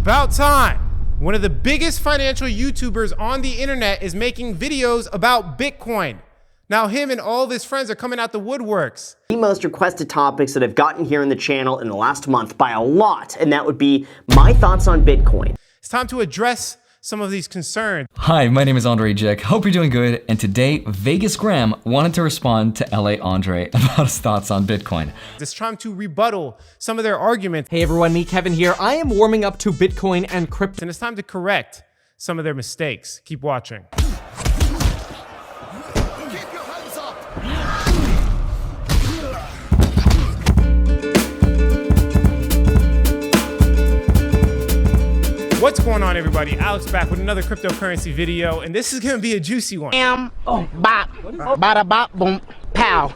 About time. One of the biggest financial YouTubers on the internet is making videos about Bitcoin. Now him and all of his friends are coming out the woodworks. The most requested topics that I've gotten here in the channel in the last month by a lot, and that would be my thoughts on Bitcoin. It's time to address some of these concerns. Hi, my name is Andre Jick. Hope you're doing good. And today, Vegas Graham wanted to respond to LA Andre about his thoughts on Bitcoin. It's time to rebuttal some of their arguments. Hey everyone, me Kevin here. I am warming up to Bitcoin and crypto. And it's time to correct some of their mistakes. Keep watching. What's going on, everybody? Alex back with another cryptocurrency video, and this is gonna be a juicy one. Bop, bada bop, boom, pow.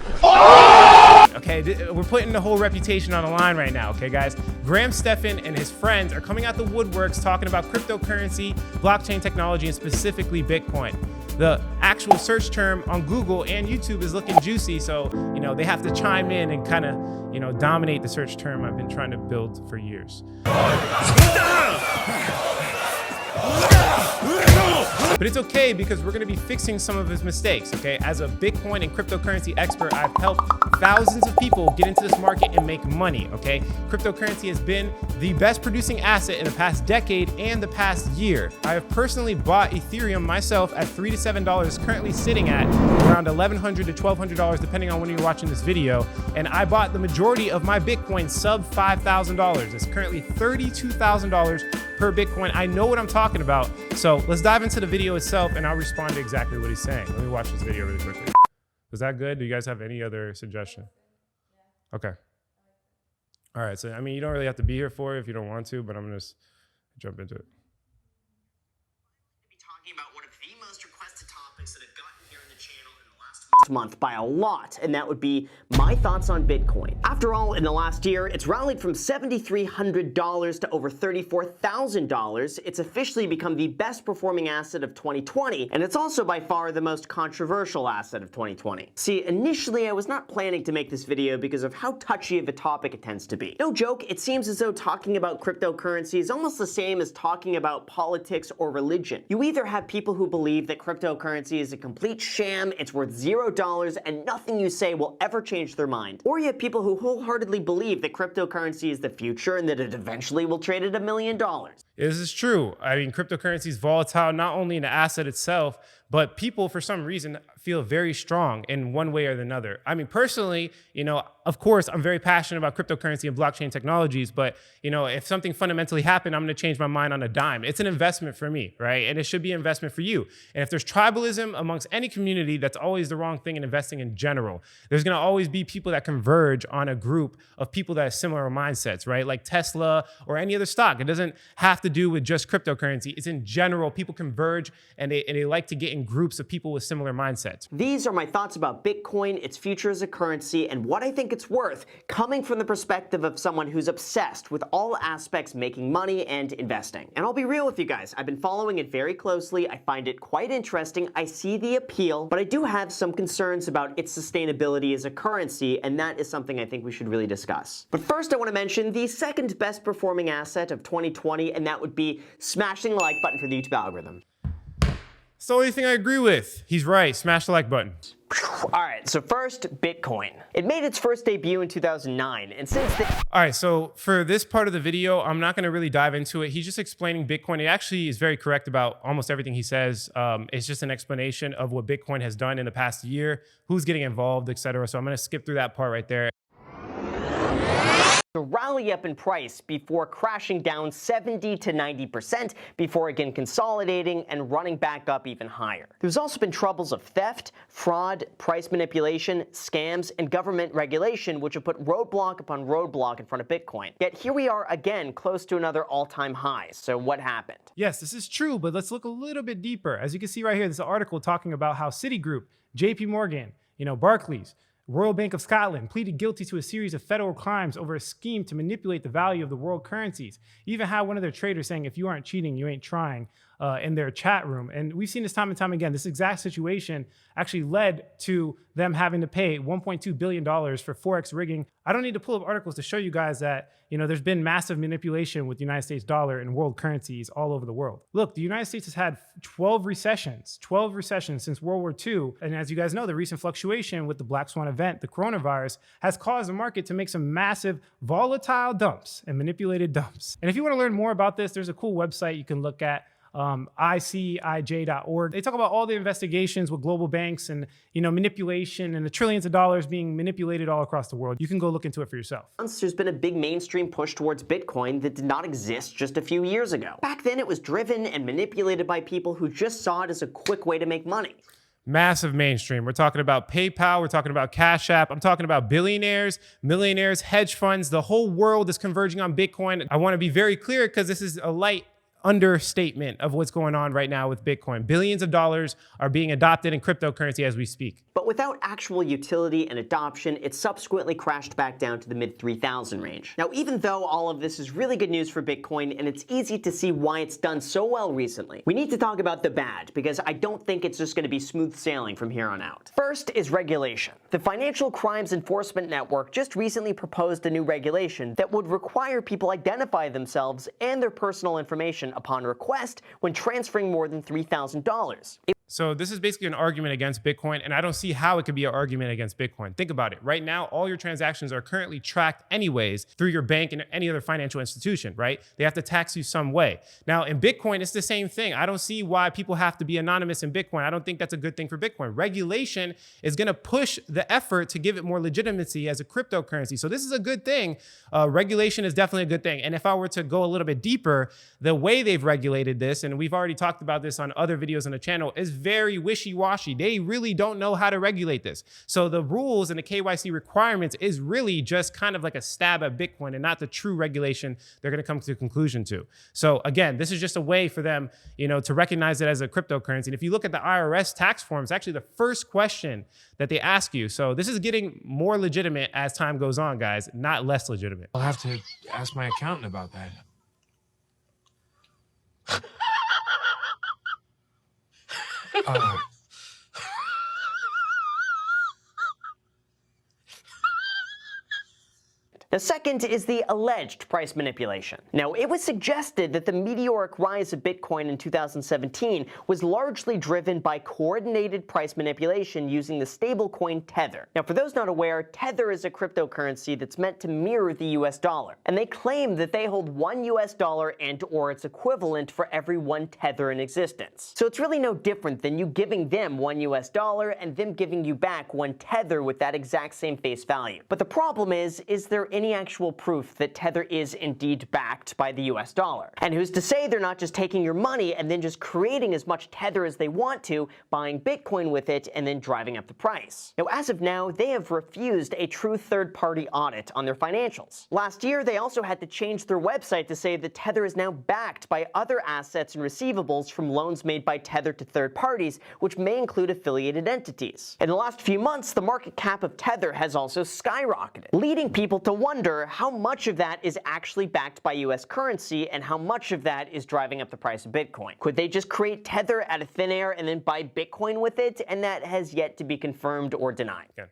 Okay, we're putting the whole reputation on the line right now, okay, guys? Graham Stephan and his friends are coming out the woodworks talking about cryptocurrency, blockchain technology, and specifically Bitcoin. The actual search term on Google and YouTube is looking juicy, so, you know, they have to chime in and kind of, you know, dominate the search term I've been trying to build for years. But it's okay because we're gonna be fixing some of his mistakes, okay? As a Bitcoin and cryptocurrency expert, I've helped thousands of people get into this market and make money, okay? Cryptocurrency has been the best producing asset in the past decade and the past year. I have personally bought Ethereum myself at $3 to $7, currently sitting at around $1,100 to $1,200, depending on when you're watching this video. And I bought the majority of my Bitcoin sub $5,000. It's currently $32,000 per Bitcoin. I know what I'm talking about. So let's dive into the video itself and I'll respond to exactly what he's saying. Let me watch this video really quickly. Was that good? Do you guys have any other suggestion? Okay. All right. So, I mean, you don't really have to be here for it if you don't want to, but I'm going to just jump into it. Be talking about one of the most requested topics that I've gotten here in the channel in the last month by a lot, and that would be my thoughts on Bitcoin. After all, in the last year, it's rallied from $7,300 to over $34,000. It's officially become the best performing asset of 2020, and it's also by far the most controversial asset of 2020. See, initially I was not planning to make this video because of how touchy of a topic it tends to be. No joke, it seems as though talking about cryptocurrency is almost the same as talking about politics or religion. You either have people who believe that cryptocurrency is a complete sham, it's worth $0, and nothing you say will ever change their mind. Or you have people who wholeheartedly believe that cryptocurrency is the future and that it eventually will trade at $1 million. This is true. I mean, cryptocurrency is volatile, not only in the asset itself, but people, for some reason, feel very strong in one way or another. I mean, personally, you know, of course, I'm very passionate about cryptocurrency and blockchain technologies, but, you know, if something fundamentally happened, I'm going to change my mind on a dime. It's an investment for me, right? And it should be an investment for you. And if there's tribalism amongst any community, that's always the wrong thing in investing in general. There's going to always be people that converge on a group of people that have similar mindsets, right? Like Tesla or any other stock. It doesn't have to do with just cryptocurrency. It's in general, people converge and they like to get in groups of people with similar mindsets. These are my thoughts about Bitcoin, its future as a currency, and what I think it's worth, coming from the perspective of someone who's obsessed with all aspects making money and investing. And I'll be real with you guys, I've been following it very closely, I find it quite interesting, I see the appeal, but I do have some concerns about its sustainability as a currency, and that is something I think we should really discuss. But first I want to mention the second best performing asset of 2020, and that would be smashing the like button for the YouTube algorithm. It's the only thing I agree with. He's right. Smash the like button. All right, so first, Bitcoin. It made its first debut in 2009, and since then... All right, so for this part of the video, I'm not going to really dive into it. He's just explaining Bitcoin. He actually is very correct about almost everything he says. It's just an explanation of what Bitcoin has done in the past year, who's getting involved, etc. So I'm going to skip through that part right there. To rally up in price before crashing down 70 to 90% before again consolidating and running back up even higher. There's also been troubles of theft, fraud, price manipulation, scams, and government regulation which have put roadblock upon roadblock in front of Bitcoin. Yet here we are again close to another all-time high. So what happened? Yes, this is true, but let's look a little bit deeper. As you can see right here, there's an article talking about how Citigroup, JP Morgan, Barclays, Royal Bank of Scotland pleaded guilty to a series of federal crimes over a scheme to manipulate the value of the world currencies. You even had one of their traders saying, if you aren't cheating, you ain't trying. in their chat room. And we've seen this time and time again. This exact situation actually led to them having to pay $1.2 billion for Forex rigging. I don't need to pull up articles to show you guys that, there's been massive manipulation with the United States dollar and world currencies all over the world. Look, the United States has had 12 recessions since World War II. And as you guys know, the recent fluctuation with the Black Swan event, the coronavirus, has caused the market to make some massive volatile dumps and manipulated dumps. And if you want to learn more about this, there's a cool website you can look at. ICIJ.org. They talk about all the investigations with global banks and manipulation and the trillions of dollars being manipulated all across the world. You can go look into it for yourself. There's been a big mainstream push towards Bitcoin that did not exist just a few years ago. Back then, it was driven and manipulated by people who just saw it as a quick way to make money. Massive mainstream. We're talking about PayPal. We're talking about Cash App. I'm talking about billionaires, millionaires, hedge funds. The whole world is converging on Bitcoin. I want to be very clear because this is a light understatement of what's going on right now with Bitcoin. Billions of dollars are being adopted in cryptocurrency as we speak. But without actual utility and adoption, it subsequently crashed back down to the mid-3,000 range. Now, even though all of this is really good news for Bitcoin, and it's easy to see why it's done so well recently, we need to talk about the bad, because I don't think it's just going to be smooth sailing from here on out. First is regulation. The Financial Crimes Enforcement Network just recently proposed a new regulation that would require people identify themselves and their personal information upon request when transferring more than $3,000. So this is basically an argument against Bitcoin, and I don't see how it could be an argument against Bitcoin. Think about it. Right now, all your transactions are currently tracked anyways through your bank and any other financial institution, right? They have to tax you some way. Now, in Bitcoin, it's the same thing. I don't see why people have to be anonymous in Bitcoin. I don't think that's a good thing for Bitcoin. Regulation is going to push the effort to give it more legitimacy as a cryptocurrency. So this is a good thing. Regulation is definitely a good thing. And if I were to go a little bit deeper, the way they've regulated this, and we've already talked about this on other videos on the channel, is very wishy-washy. They really don't know how to regulate this. So the rules and the KYC requirements is really just kind of like a stab at Bitcoin and not the true regulation they're going to come to a conclusion to. So again, this is just a way for them, to recognize it as a cryptocurrency. And if you look at the IRS tax forms, actually the first question that they ask you. So this is getting more legitimate as time goes on, guys, not less legitimate. I'll have to ask my accountant about that. The second is the alleged price manipulation. Now, it was suggested that the meteoric rise of Bitcoin in 2017 was largely driven by coordinated price manipulation using the stablecoin Tether. Now, for those not aware, Tether is a cryptocurrency that's meant to mirror the US dollar, and they claim that they hold $1 US and or its equivalent for every one Tether in existence. So it's really no different than you giving them $1 US and them giving you back one Tether with that exact same face value. But the problem is there any actual proof that Tether is indeed backed by the US dollar? And who's to say they're not just taking your money and then just creating as much Tether as they want to, buying Bitcoin with it, and then driving up the price? Now, as of now, they have refused a true third-party audit on their financials. Last year, they also had to change their website to say that Tether is now backed by other assets and receivables from loans made by Tether to third parties, which may include affiliated entities. In the last few months, the market cap of Tether has also skyrocketed, leading people to wonder how much of that is actually backed by US currency and how much of that is driving up the price of Bitcoin. Could they just create Tether out of thin air and then buy Bitcoin with it? And that has yet to be confirmed or denied. Okay.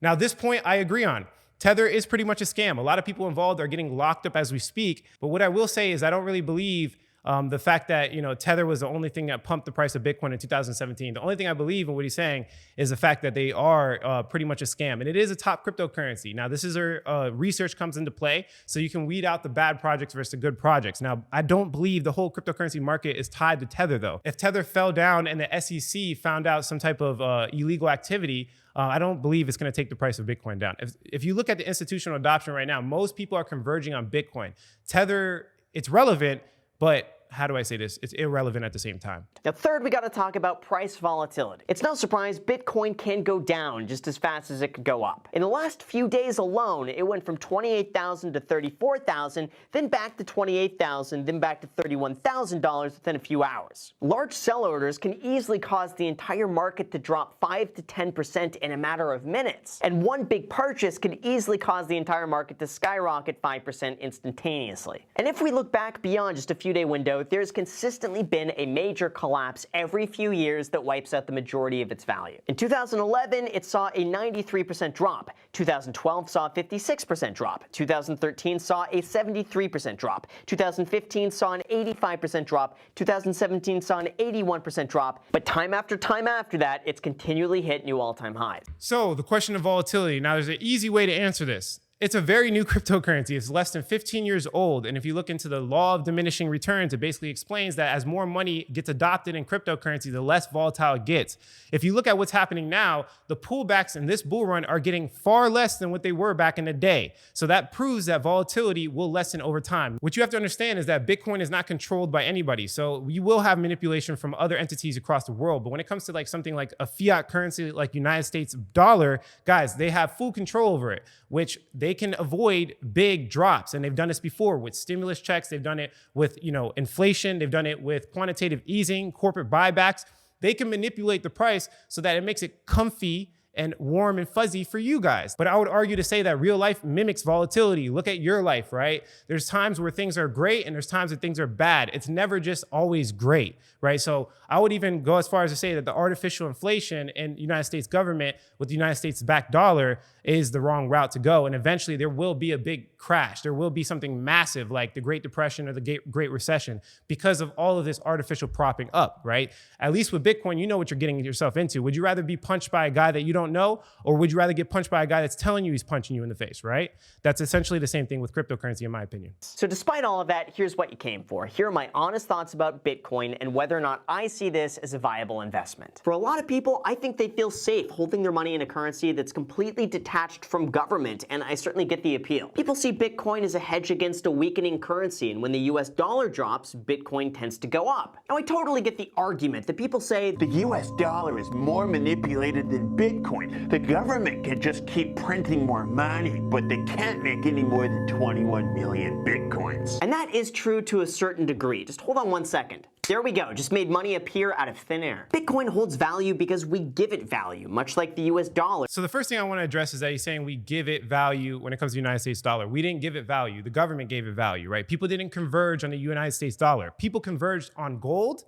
Now, this point I agree on. Tether is pretty much a scam. A lot of people involved are getting locked up as we speak. But what I will say is I don't really believe the fact that, Tether was the only thing that pumped the price of Bitcoin in 2017. The only thing I believe in what he's saying is the fact that they are pretty much a scam. And it is a top cryptocurrency. Now, this is where research comes into play, so you can weed out the bad projects versus the good projects. Now, I don't believe the whole cryptocurrency market is tied to Tether, though. If Tether fell down and the SEC found out some type of illegal activity, I don't believe it's going to take the price of Bitcoin down. If you look at the institutional adoption right now, most people are converging on Bitcoin. Tether, it's relevant, but how do I say this? It's irrelevant at the same time. Now, third, we got to talk about price volatility. It's no surprise Bitcoin can go down just as fast as it could go up. In the last few days alone, it went from $28,000 to $34,000, then back to $28,000, then back to $31,000 within a few hours. Large sell orders can easily cause the entire market to drop 5 to 10% in a matter of minutes. And one big purchase could easily cause the entire market to skyrocket 5% instantaneously. And if we look back beyond just a few-day window, note, there's consistently been a major collapse every few years that wipes out the majority of its value. In 2011, it saw a 93% drop. 2012 saw a 56% drop. 2013 saw a 73% drop. 2015 saw an 85% drop. 2017 saw an 81% drop. But time after that, it's continually hit new all-time highs. So the question of volatility. Now, there's an easy way to answer this. It's a very new cryptocurrency. It's less than 15 years old. And if you look into the law of diminishing returns, it basically explains that as more money gets adopted in cryptocurrency, the less volatile it gets. If you look at what's happening now, the pullbacks in this bull run are getting far less than what they were back in the day. So that proves that volatility will lessen over time. What you have to understand is that Bitcoin is not controlled by anybody. So you will have manipulation from other entities across the world. But when it comes to like something like a fiat currency like United States dollar, guys, they have full control over it, which they can avoid big drops. And they've done this before with stimulus checks. They've done it with, inflation. They've done it with quantitative easing, corporate buybacks. They can manipulate the price so that it makes it comfy and warm and fuzzy for you guys. But I would argue to say that real life mimics volatility. Look at your life, right? There's times where things are great and there's times that things are bad. It's never just always great, right? So I would even go as far as to say that the artificial inflation in the United States government with the United States backed dollar is the wrong route to go. And eventually there will be a big crash. There will be something massive like the Great Depression or the Great Recession because of all of this artificial propping up, right? At least with Bitcoin, you know what you're getting yourself into. Would you rather be punched by a guy that you don't know, or would you rather get punched by a guy that's telling you he's punching you in the face, right? That's essentially the same thing with cryptocurrency, in my opinion. So despite all of that, here's what you came for. Here are my honest thoughts about Bitcoin and whether or not I see this as a viable investment. For a lot of people, I think they feel safe holding their money in a currency that's completely detached from government, and I certainly get the appeal. People see Bitcoin as a hedge against a weakening currency, and when the US dollar drops, Bitcoin tends to go up. Now, I totally get the argument that people say The US dollar is more manipulated than Bitcoin. The government can just keep printing more money, but they can't make any more than 21 million Bitcoins. and that is true to a certain degree. Just hold on one second. There we go, just made money appear out of thin air. Bitcoin holds value because we give it value, much like the US dollar. So the first thing I want to address is that he's saying we give it value when it comes to the United States dollar. We didn't give it value. The government gave it value, right? People didn't converge on the United States dollar. People converged on gold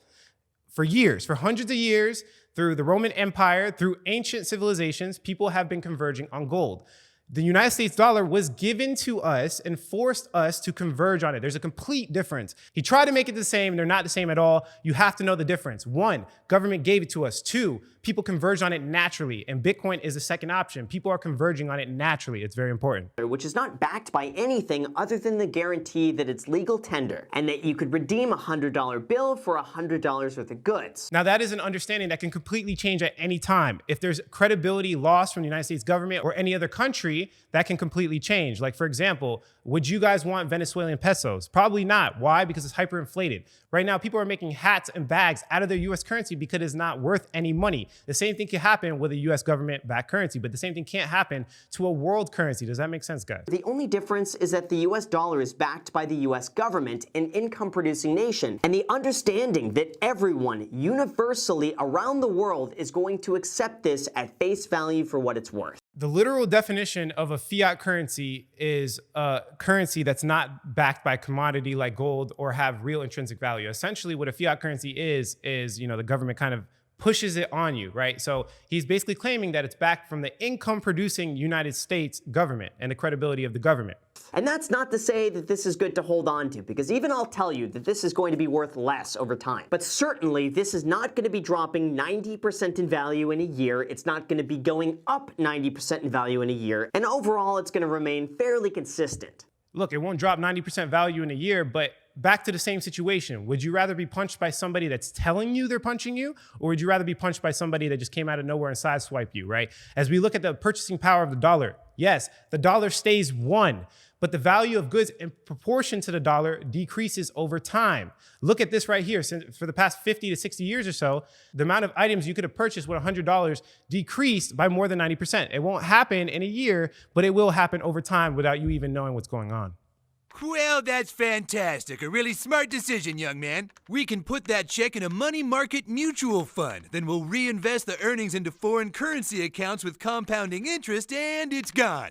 for years, for hundreds of years, through the Roman Empire, through ancient civilizations. People have been converging on gold. The United States dollar was given to us and forced us to converge on it. There's a complete difference. He tried to make it the same, and they're not the same at all. You have to know the difference. One, government gave it to us. Two, people converged on it naturally, and Bitcoin is the second option. People are converging on it naturally. It's very important. Which is not backed by anything other than the guarantee that it's legal tender and that you could redeem a $100 bill for $100 worth of goods. Now, that is an understanding that can completely change at any time. If there's credibility lost from the United States government or any other country, that can completely change. Like, for example, would you guys want Venezuelan pesos? Probably not. Why? Because it's hyperinflated. Right now, people are making hats and bags out of their US currency because it's not worth any money. The same thing can happen with a US government-backed currency, but the same thing can't happen to a world currency. Does that make sense, guys? The only difference is that the US dollar is backed by the US government, an income-producing nation, and the understanding that everyone universally around the world is going to accept this at face value for what it's worth. The literal definition of a fiat currency is a currency that's not backed by commodity like gold or have real intrinsic value. Essentially, what a fiat currency is the government kind of pushes it on you, right? So he's basically claiming that it's backed from the income-producing United States government and the credibility of the government. And that's not to say that this is good to hold on to, because even I'll tell you that this is going to be worth less over time. But certainly, this is not going to be dropping 90% in value in a year. It's not going to be going up 90% in value in a year. And overall, it's going to remain fairly consistent. Look, it won't drop 90% value in a year, but back to the same situation. Would you rather be punched by somebody that's telling you they're punching you, or would you rather be punched by somebody that just came out of nowhere and sideswiped you, right? As we look at the purchasing power of the dollar, yes, the dollar stays one, but the value of goods in proportion to the dollar decreases over time. Look at this right here. Since for the past 50 to 60 years or so, the amount of items you could have purchased with $100 decreased by more than 90%. It won't happen in a year, but it will happen over time without you even knowing what's going on. Well, that's fantastic. A really smart decision, young man. We can put that check in a money market mutual fund. Then we'll reinvest the earnings into foreign currency accounts with compounding interest, and it's gone.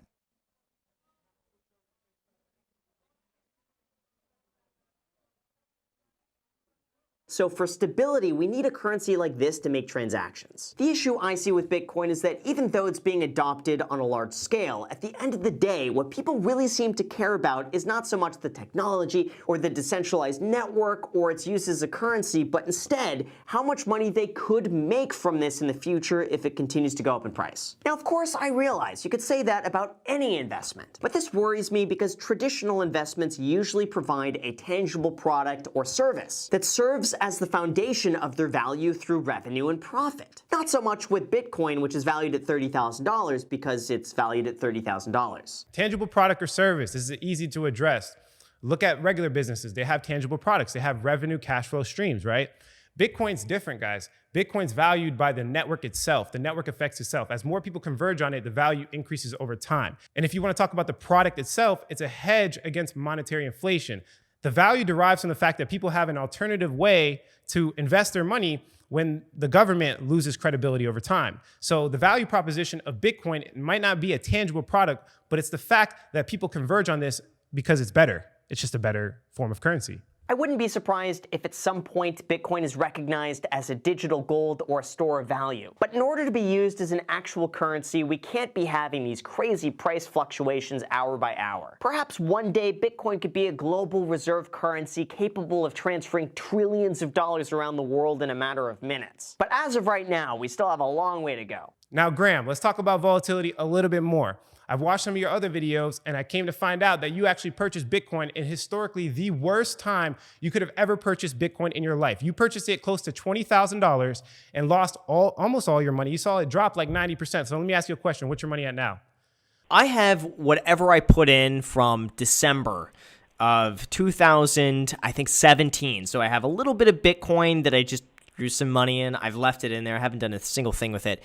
So for stability, we need a currency like this to make transactions. The issue I see with Bitcoin is that even though it's being adopted on a large scale, at the end of the day, what people really seem to care about is not so much the technology or the decentralized network or its use as a currency, but instead how much money they could make from this in the future if it continues to go up in price. Now, of course, I realize you could say that about any investment, but this worries me because traditional investments usually provide a tangible product or service that serves as the foundation of their value through revenue and profit. Not so much with Bitcoin, which is valued at $30,000 because it's valued at $30,000. Tangible product or service. This is easy to address. Look at regular businesses. They have tangible products. They have revenue, cash flow streams, right? Bitcoin's different, guys. Bitcoin's valued by the network itself. The network affects itself. As more people converge on it, the value increases over time. And if you want to talk about the product itself, it's a hedge against monetary inflation. The value derives from the fact that people have an alternative way to invest their money when the government loses credibility over time. So the value proposition of Bitcoin might not be a tangible product, but it's the fact that people converge on this because it's better. It's just a better form of currency. I wouldn't be surprised if at some point Bitcoin is recognized as a digital gold or a store of value. But in order to be used as an actual currency, we can't be having these crazy price fluctuations hour by hour. Perhaps one day Bitcoin could be a global reserve currency capable of transferring trillions of dollars around the world in a matter of minutes. But as of right now, we still have a long way to go. Now, Graham, let's talk about volatility a little bit more. I've watched some of your other videos, and I came to find out that you actually purchased Bitcoin in historically the worst time you could have ever purchased Bitcoin in your life. You purchased it close to $20,000 and lost almost all your money. You saw it drop like 90%. So let me ask you a question. What's your money at now? I have whatever I put in from December of 2017. So I have a little bit of Bitcoin that I just threw some money in. I've left it in there. I haven't done a single thing with it.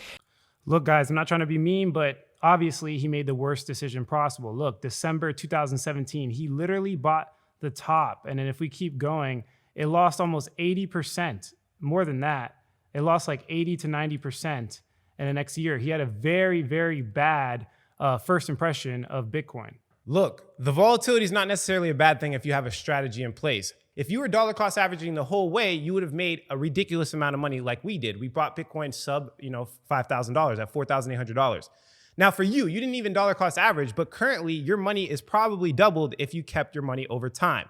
Look, guys, I'm not trying to be mean, but obviously he made the worst decision possible. Look, December 2017, he literally bought the top. And then if we keep going, it lost almost 80%, more than that. It lost like 80 to 90% in the next year. He had a very, very bad first impression of Bitcoin. Look, the volatility is not necessarily a bad thing if you have a strategy in place. If you were dollar cost averaging the whole way, you would have made a ridiculous amount of money like we did. We bought Bitcoin sub, $5,000 at $4,800. Now for you didn't even dollar cost average, but currently your money is probably doubled if you kept your money over time.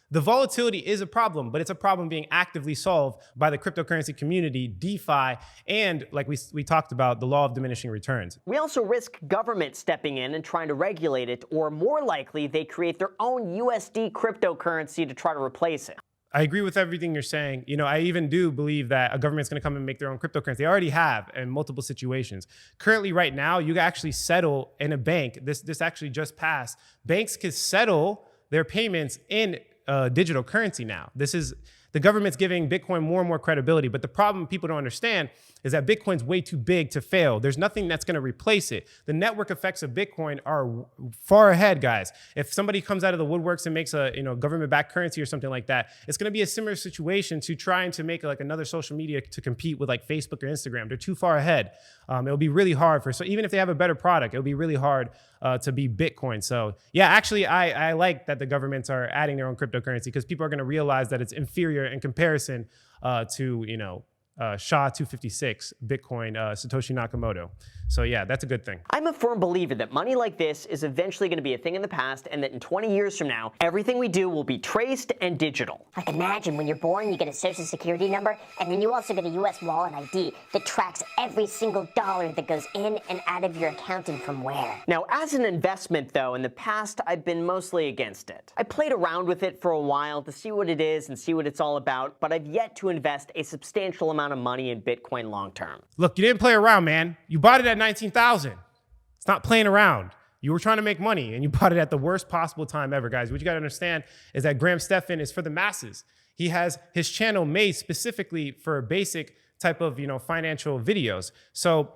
The volatility is a problem, but it's a problem being actively solved by the cryptocurrency community, DeFi, and like we talked about, the law of diminishing returns. We also risk government stepping in and trying to regulate it, or more likely, they create their own USD cryptocurrency to try to replace it. I agree with everything you're saying. I even do believe that a government's going to come and make their own cryptocurrency. They already have in multiple situations. Currently, right now, you can actually settle in a bank. This actually just passed. Banks can settle their payments in digital currency now. The government's giving Bitcoin more and more credibility, but the problem people don't understand is that Bitcoin's way too big to fail. There's nothing that's going to replace it. The network effects of Bitcoin are far ahead, guys. If somebody comes out of the woodworks and makes a government-backed currency or something like that, it's going to be a similar situation to trying to make like another social media to compete with like Facebook or Instagram. They're too far ahead. It'll be really hard so even if they have a better product, it'll be really hard to be Bitcoin. So yeah, actually, I like that the governments are adding their own cryptocurrency because people are going to realize that it's inferior in comparison to SHA-256, Bitcoin, Satoshi Nakamoto. So yeah, that's a good thing. I'm a firm believer that money like this is eventually going to be a thing in the past, and that in 20 years from now, everything we do will be traced and digital. Like imagine when you're born, you get a social security number, and then you also get a US wallet ID that tracks every single dollar that goes in and out of your account and from where. Now, as an investment though, in the past, I've been mostly against it. I played around with it for a while to see what it is and see what it's all about, but I've yet to invest a substantial amount of money in Bitcoin long term. Look, you didn't play around, man. You bought it at 19,000. It's not playing around. You were trying to make money and you bought it at the worst possible time ever, guys. What you got to understand is that Graham Stephan is for the masses. He has his channel made specifically for basic type of, financial videos. So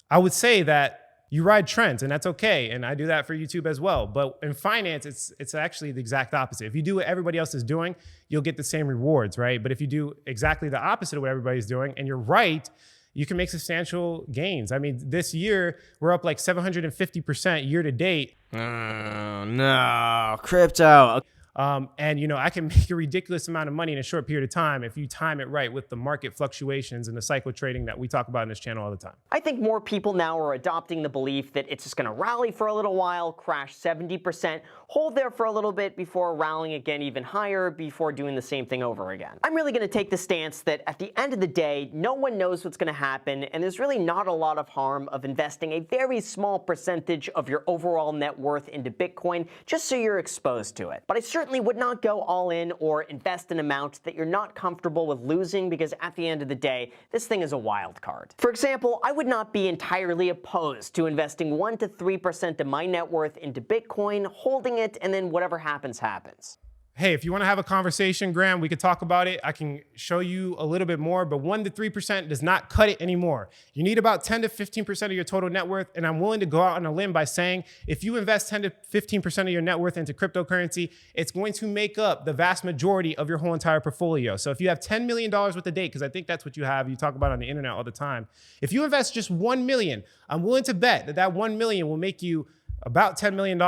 I would say that you ride trends, and that's okay. And I do that for YouTube as well. But in finance, it's actually the exact opposite. If you do what everybody else is doing, you'll get the same rewards, right? But if you do exactly the opposite of what everybody's doing and you're right, you can make substantial gains. I mean, this year, we're up like 750% year to date. No, crypto. And, you know, I can make a ridiculous amount of money in a short period of time if you time it right with the market fluctuations and the cycle trading that we talk about in this channel all the time. I think more people now are adopting the belief that it's just going to rally for a little while, crash 70%, hold there for a little bit before rallying again even higher before doing the same thing over again. I'm really going to take the stance that at the end of the day, no one knows what's going to happen, and there's really not a lot of harm of investing a very small percentage of your overall net worth into Bitcoin just so you're exposed to it. But I certainly would not go all in or invest an amount that you're not comfortable with losing, because at the end of the day, this thing is a wild card. For example, I would not be entirely opposed to investing 1 to 3% of my net worth into Bitcoin, holding it, and then whatever happens, happens. Hey, if you want to have a conversation, Graham, we could talk about it. I can show you a little bit more, but 1 to 3% does not cut it anymore. You need about 10 to 15% of your total net worth, and I'm willing to go out on a limb by saying if you invest 10 to 15% of your net worth into cryptocurrency, it's going to make up the vast majority of your whole entire portfolio. So if you have $10 million worth of date, because I think that's what you have, you talk about on the internet all the time. If you invest just 1 million, I'm willing to bet that that 1 million will make you about $10 million,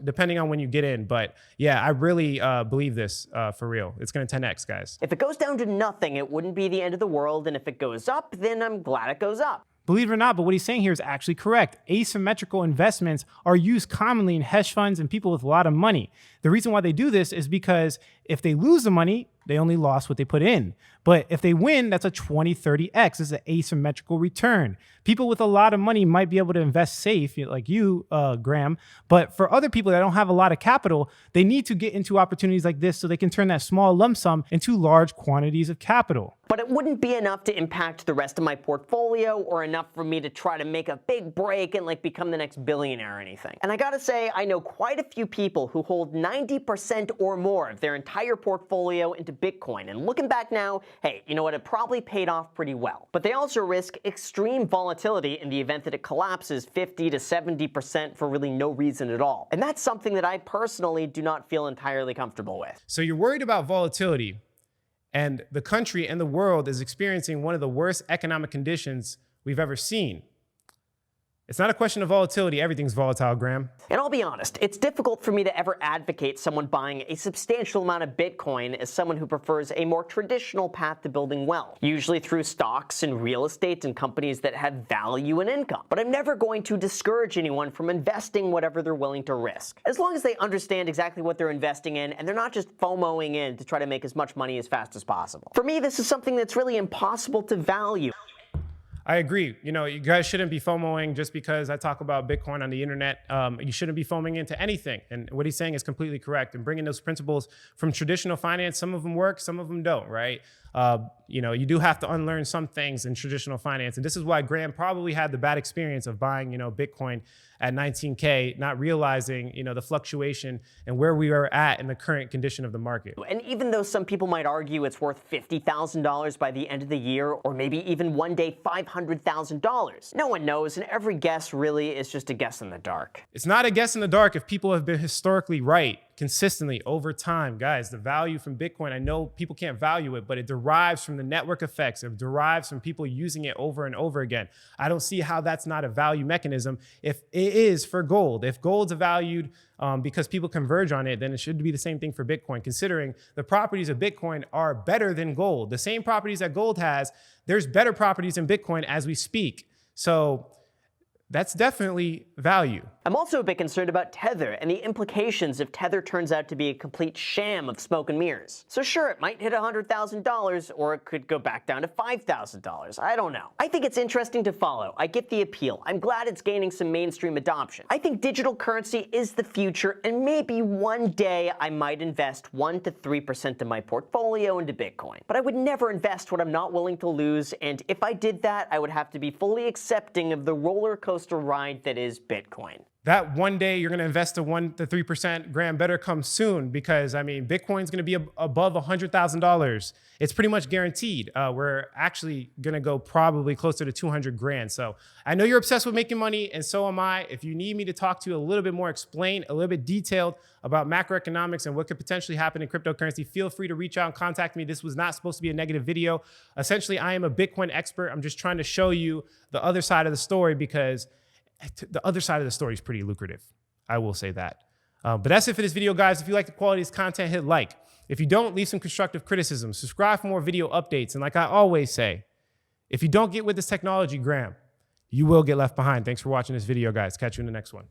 depending on when you get in. But yeah, I really believe this for real. It's going to 10x, guys. If it goes down to nothing, it wouldn't be the end of the world. And if it goes up, then I'm glad it goes up. Believe it or not, but what he's saying here is actually correct. Asymmetrical investments are used commonly in hedge funds and people with a lot of money. The reason why they do this is because if they lose the money, they only lost what they put in. But if they win, that's a 20, 30x. It's an asymmetrical return. People with a lot of money might be able to invest safe, like you, Graham. But for other people that don't have a lot of capital, they need to get into opportunities like this so they can turn that small lump sum into large quantities of capital. But it wouldn't be enough to impact the rest of my portfolio or enough for me to try to make a big break and like become the next billionaire or anything. And I gotta say, I know quite a few people who hold 90% or more of their entire portfolio into Bitcoin. And looking back now, hey, you know what? It probably paid off pretty well. But they also risk extreme volatility in the event that it collapses 50 to 70% for really no reason at all. And that's something that I personally do not feel entirely comfortable with. So you're worried about volatility, and the country and the world is experiencing one of the worst economic conditions we've ever seen. It's not a question of volatility. Everything's volatile, Graham. And I'll be honest, it's difficult for me to ever advocate someone buying a substantial amount of Bitcoin as someone who prefers a more traditional path to building wealth, usually through stocks and real estate and companies that have value and income. But I'm never going to discourage anyone from investing whatever they're willing to risk, as long as they understand exactly what they're investing in and they're not just FOMOing in to try to make as much money as fast as possible. For me, this is something that's really impossible to value. I agree. You know, you guys shouldn't be FOMOing just because I talk about Bitcoin on the internet. You shouldn't be FOMOing into anything. And what he's saying is completely correct. And bringing those principles from traditional finance, some of them work, some of them don't, right? You know, you do have to unlearn some things in traditional finance. And this is why Graham probably had the bad experience of buying, you know, Bitcoin at 19K, not realizing, you know, the fluctuation and where we are at in the current condition of the market. And even though some people might argue it's worth $50,000 by the end of the year, or maybe even one day $500,000, no one knows, and every guess really is just a guess in the dark. It's not a guess in the dark if people have been historically right consistently over time. Guys, the value from Bitcoin, I know people can't value it, but it derives from the network effects. It derives from people using it over and over again. I don't see how that's not a value mechanism if it is for gold. If gold's valued because people converge on it, then it should be the same thing for Bitcoin, considering the properties of Bitcoin are better than gold. The same properties that gold has, there's better properties in Bitcoin as we speak. So that's definitely value. I'm also a bit concerned about Tether and the implications if Tether turns out to be a complete sham of smoke and mirrors. So sure, it might hit $100,000, or it could go back down to $5,000. I don't know. I think it's interesting to follow. I get the appeal. I'm glad it's gaining some mainstream adoption. I think digital currency is the future, and maybe one day I might invest 1 to 3% of my portfolio into Bitcoin. But I would never invest what I'm not willing to lose, and if I did that, I would have to be fully accepting of the roller coaster ride that is Bitcoin. That one day you're going to invest the 1 to 3%, Graham, better come soon, because I mean, Bitcoin's going to be above $100,000. It's pretty much guaranteed. We're actually going to go probably closer to 200 grand. So I know you're obsessed with making money, and so am I. If you need me to talk to you a little bit more, explain a little bit detailed about macroeconomics and what could potentially happen in cryptocurrency, feel free to reach out and contact me. This was not supposed to be a negative video. Essentially, I am a Bitcoin expert. I'm just trying to show you the other side of the story, because the other side of the story is pretty lucrative. I will say that. But that's it for this video, guys. If you like the quality of this content, hit like. If you don't, leave some constructive criticism. Subscribe for more video updates. And like I always say, if you don't get with this technology, Graham, you will get left behind. Thanks for watching this video, guys. Catch you in the next one.